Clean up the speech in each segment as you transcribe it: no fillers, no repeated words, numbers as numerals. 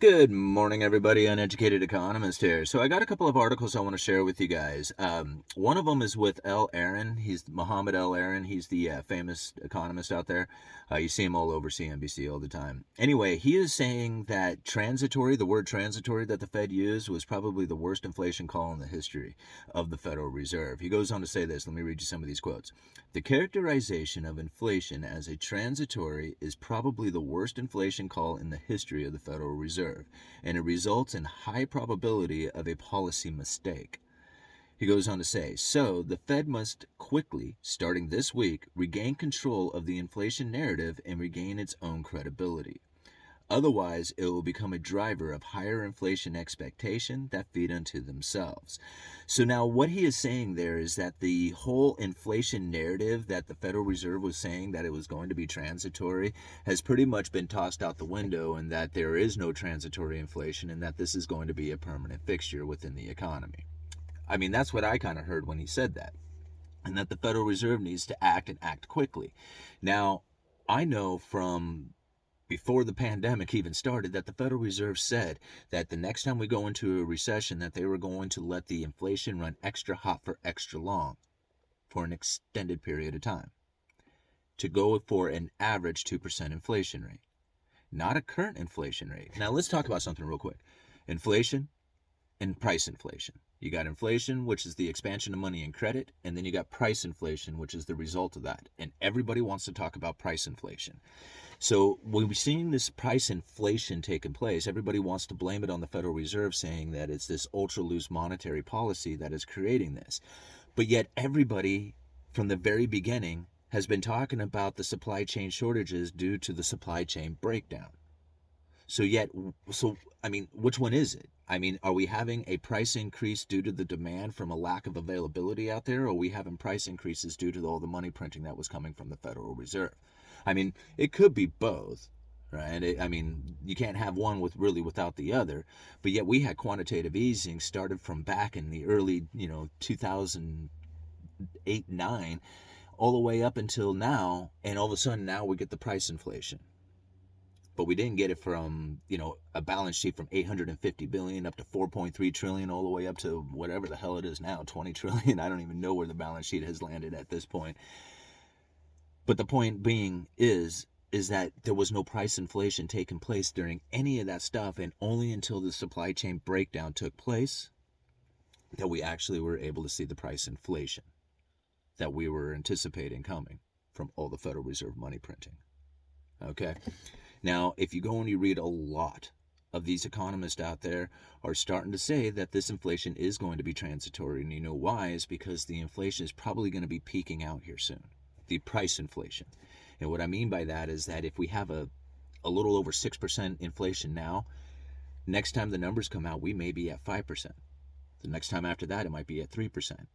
Good morning, everybody. Uneducated Economist here. So I got a couple of articles I want to share with you guys. One of them is with L. Aaron. He's Mohammed L. Aaron. He's the famous economist out there. You see him all over CNBC all the time. Anyway, he is saying that transitory, the word transitory that the Fed used, was probably the worst inflation call in the history of the Federal Reserve. He goes on to say this. Let me read you some of these quotes. The characterization of inflation as a transitory is probably the worst inflation call in the history of the Federal Reserve, and it results in high probability of a policy mistake. He goes on to say, so the Fed must quickly, starting this week, regain control of the inflation narrative and regain its own credibility. Otherwise, it will become a driver of higher inflation expectation that feed unto themselves. So now what he is saying there is that the whole inflation narrative that the Federal Reserve was saying that it was going to be transitory has pretty much been tossed out the window, and that there is no transitory inflation and that this is going to be a permanent fixture within the economy. I mean, that's what I kind of heard when he said that, and that the Federal Reserve needs to act and act quickly. Now, I know from before the pandemic even started that the Federal Reserve said that the next time we go into a recession that they were going to let the inflation run extra hot for extra long for an extended period of time, to go for an average 2% inflation rate, not a current inflation rate. Now let's talk about something real quick. Inflation and price inflation. You got inflation, which is the expansion of money and credit, and then you got price inflation, which is the result of that. And everybody wants to talk about price inflation. So when we're seeing this price inflation taking place, everybody wants to blame it on the Federal Reserve, saying that it's this ultra loose monetary policy that is creating this. But yet everybody from the very beginning has been talking about the supply chain shortages due to the supply chain breakdown. So I mean, which one is it? I mean, are we having a price increase due to the demand from a lack of availability out there, or are we having price increases due to all the money printing that was coming from the Federal Reserve? I mean, it could be both, right? I mean, you can't have one without the other. But yet we had quantitative easing started from back in the early, 2008, 9, all the way up until now, and all of a sudden now we get the price inflation. But we didn't get it from, a balance sheet from 850 billion up to 4.3 trillion, all the way up to whatever the hell it is now, 20 trillion. I don't even know where the balance sheet has landed at this point. But the point being is that there was no price inflation taking place during any of that stuff, and only until the supply chain breakdown took place that we actually were able to see the price inflation that we were anticipating coming from all the Federal Reserve money printing. Okay? Now, if you go and you read a lot of these economists out there are starting to say that this inflation is going to be transitory, and you know why? Is because the inflation is probably going to be peaking out here soon. The price inflation. And what I mean by that is that if we have a little over 6% inflation now, next time the numbers come out, we may be at 5%. The next time after that, it might be at 3%,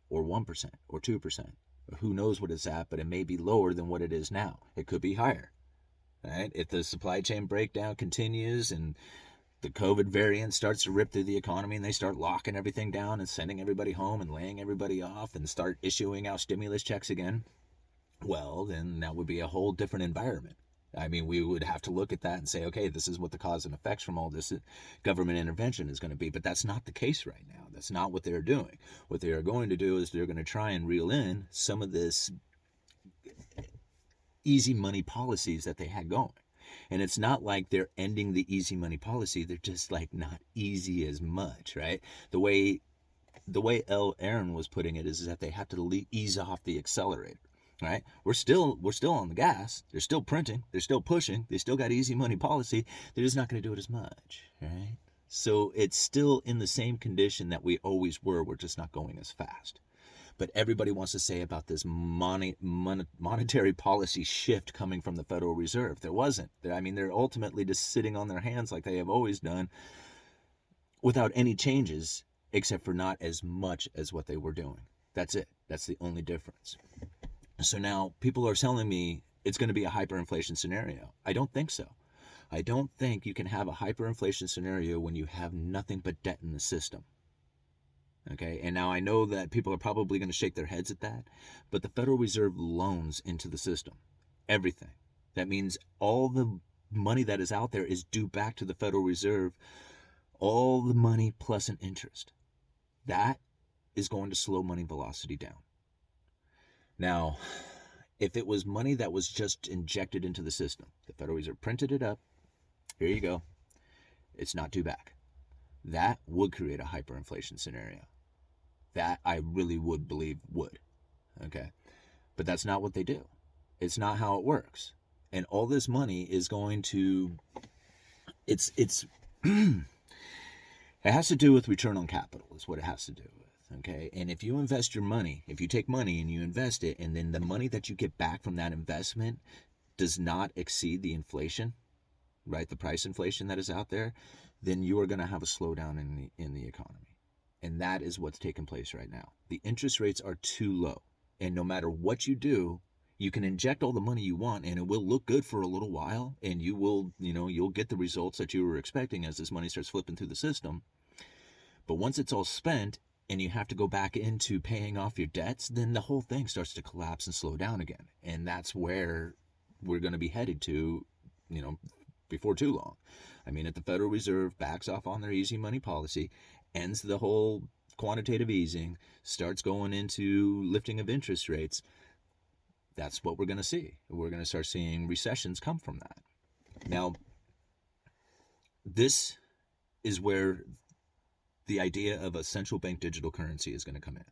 or 1%, or 2%. Or who knows what it's at, but it may be lower than what it is now. It could be higher. Right? If the supply chain breakdown continues and the COVID variant starts to rip through the economy and they start locking everything down and sending everybody home and laying everybody off and start issuing out stimulus checks again, well, then that would be a whole different environment. I mean, we would have to look at that and say, okay, this is what the cause and effects from all this government intervention is going to be. But that's not the case right now. That's not what they're doing. What they are going to do is they're going to try and reel in some of this easy money policies that they had going. And it's not like they're ending the easy money policy. They're just like not easy as much, right? The way L. Aaron was putting it is that they have to ease off the accelerator, right? We're still on the gas. They're still printing. They're still pushing. They still got easy money policy. They're just not going to do it as much, right? So it's still in the same condition that we always were. We're just not going as fast. But everybody wants to say about this monetary policy shift coming from the Federal Reserve. There wasn't. I mean, they're ultimately just sitting on their hands like they have always done without any changes, except for not as much as what they were doing. That's it. That's the only difference. So now people are telling me it's going to be a hyperinflation scenario. I don't think so. I don't think you can have a hyperinflation scenario when you have nothing but debt in the system. Okay, and now I know that people are probably going to shake their heads at that, but the Federal Reserve loans into the system. Everything. That means all the money that is out there is due back to the Federal Reserve, all the money plus an interest. That is going to slow money velocity down. Now, if it was money that was just injected into the system, the Federal Reserve printed it up, here you go, it's not due back. That would create a hyperinflation scenario. That I really would believe would. Okay? But that's not what they do. It's not how it works. And all this money is going to, it's it has to do with return on capital is what it has to do with. Okay? And if you invest your money, if you take money and you invest it, and then the money that you get back from that investment does not exceed the inflation, right, the price inflation that is out there, then you are going to have a slowdown in the economy. And that is what's taking place right now. The interest rates are too low. And no matter what you do, you can inject all the money you want and it will look good for a little while, and you will, you'll get the results that you were expecting as this money starts flipping through the system. But once it's all spent and you have to go back into paying off your debts, then the whole thing starts to collapse and slow down again. And that's where we're going to be headed to, before too long. I mean, if the Federal Reserve backs off on their easy money policy, ends the whole quantitative easing, starts going into lifting of interest rates, that's what we're going to see. We're going to start seeing recessions come from that. Now, this is where the idea of a central bank digital currency is going to come in.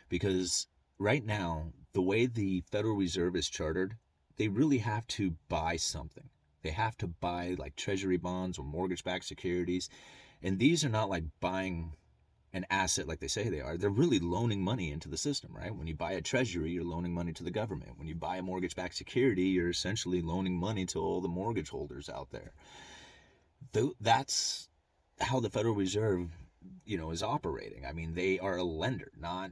Because right now, the way the Federal Reserve is chartered, they really have to buy something. They have to buy like treasury bonds or mortgage-backed securities. And these are not like buying an asset like they say they are. They're really loaning money into the system, right? When you buy a treasury, you're loaning money to the government. When you buy a mortgage-backed security, you're essentially loaning money to all the mortgage holders out there. That's how the Federal Reserve, is operating. I mean, they are a lender, not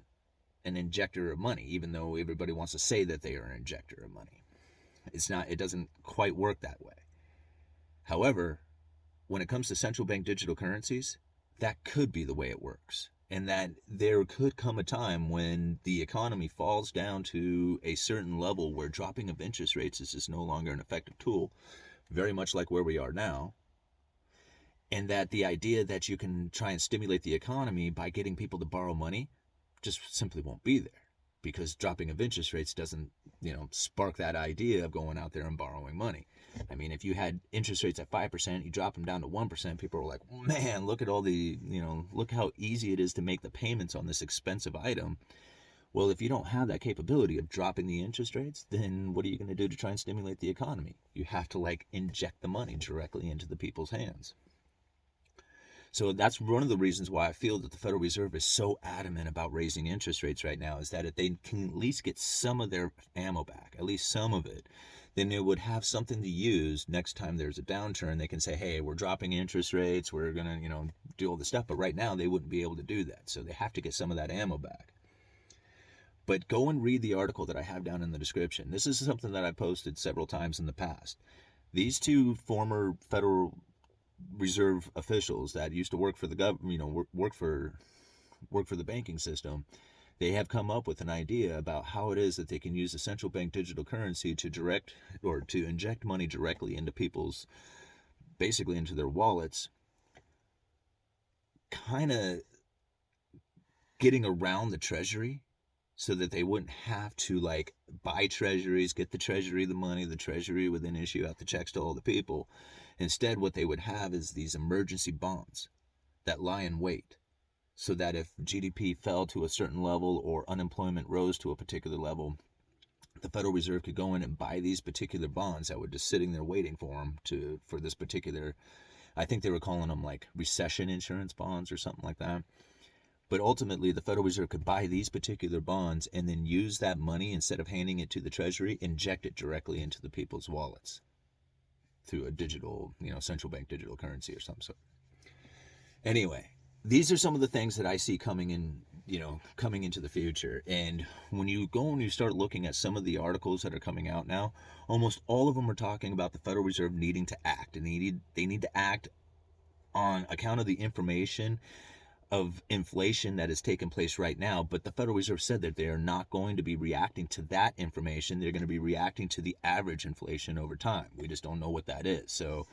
an injector of money, even though everybody wants to say that they are an injector of money. It doesn't quite work that way. However, when it comes to central bank digital currencies, that could be the way it works. And that there could come a time when the economy falls down to a certain level where dropping of interest rates is just no longer an effective tool, very much like where we are now. And that the idea that you can try and stimulate the economy by getting people to borrow money just simply won't be there. Because dropping of interest rates doesn't, spark that idea of going out there and borrowing money. I mean, if you had interest rates at 5%, you drop them down to 1%, people are like, man, look at all the, look how easy it is to make the payments on this expensive item. Well, if you don't have that capability of dropping the interest rates, then what are you going to do to try and stimulate the economy? You have to inject the money directly into the people's hands. So that's one of the reasons why I feel that the Federal Reserve is so adamant about raising interest rates right now, is that if they can at least get some of their ammo back, at least some of it, then they would have something to use next time there's a downturn. They can say, hey, we're dropping interest rates, we're going to, do all this stuff. But right now they wouldn't be able to do that. So they have to get some of that ammo back. But go and read the article that I have down in the description. This is something that I posted several times in the past. These two former Federal Reserve officials that used to work for the government, work for the banking system, they have come up with an idea about how it is that they can use the central bank digital currency to inject money directly into basically into their wallets, kind of getting around the Treasury so that they wouldn't have to buy treasuries, get the Treasury the money, the Treasury would then issue out the checks to all the people. Instead, what they would have is these emergency bonds that lie in wait, so that if GDP fell to a certain level or unemployment rose to a particular level, the Federal Reserve could go in and buy these particular bonds that were just sitting there waiting for them for this particular, I think they were calling them recession insurance bonds or something like that. But ultimately, the Federal Reserve could buy these particular bonds and then use that money, instead of handing it to the Treasury, inject it directly into the people's wallets through a digital, central bank digital currency or some sort. Anyway, these are some of the things that I see coming into the future. And when you go and you start looking at some of the articles that are coming out now, almost all of them are talking about the Federal Reserve needing to act, and they need to act on account of the information of inflation that is taking place right now, but the Federal Reserve said that they are not going to be reacting to that information. They're going to be reacting to the average inflation over time. We just don't know what that is. So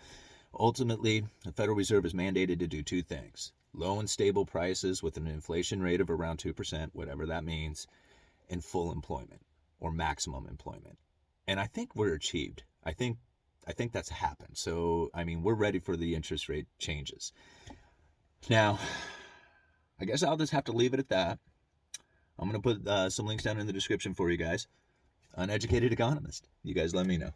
ultimately, the Federal Reserve is mandated to do two things: low and stable prices with an inflation rate of around 2%, whatever that means, and full employment or maximum employment. And I think we're achieved. I think that's happened. So, I mean, we're ready for the interest rate changes. Now, I guess I'll just have to leave it at that. I'm going to put some links down in the description for you guys. Uneducated Economist. You guys let me know.